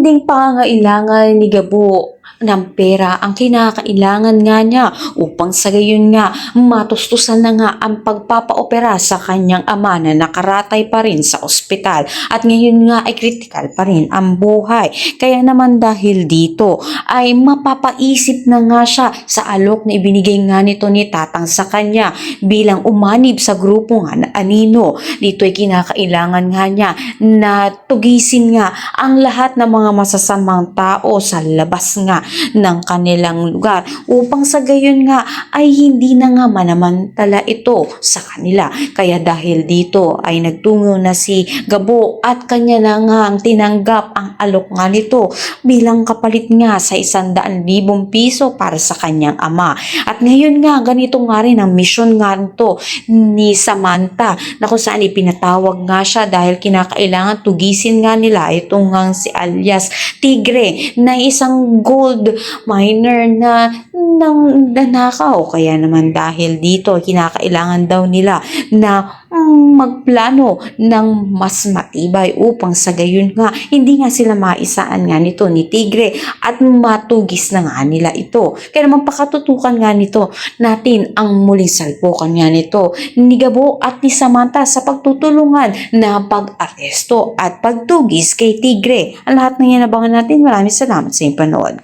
matinding pangangailangan ni Gabo ng pera ang kinakailangan nga niya upang sa gayon nga matustusan na nga ang pagpapaopera sa kanyang ama na nakaratay pa rin sa ospital at ngayon nga ay critical pa rin ang buhay. Kaya naman dahil dito ay mapapaisip na nga siya sa alok na ibinigay nga nito ni Tatang sa kanya bilang umanib sa grupo nga na anino. Dito ay kinakailangan nga niya na tugisin nga ang lahat ng mga masasamang tao sa labas nga ng kanilang lugar upang sa gayon nga ay hindi na nga manamantala ito sa kanila. Kaya dahil dito ay nagtungo na si Gabo at kanya na nga ang tinanggap ang alok nga nito bilang kapalit nga sa 100,000 piso para sa kanyang ama. At ngayon nga ganito nga rin ang misyon nga nito ni Samantha na kung saan ipinatawag nga siya dahil kinakailangan tugisin nga nila itong nga si alias Tigre na isang gold miner na nanakaw. Kaya naman dahil dito kinakailangan daw nila na magplano ng mas matibay upang sa gayon nga hindi nga sila maisaan nga nito ni Tigre at matugis na nga nila ito. Kaya naman pakatutukan nga nito natin ang muling salpukan nga nito ni Gabo at ni Samantha sa pagtutulungan na pag-aresto at pagtugis kay Tigre. Ang lahat ng yan abangan natin. Maraming salamat sa inyong panood.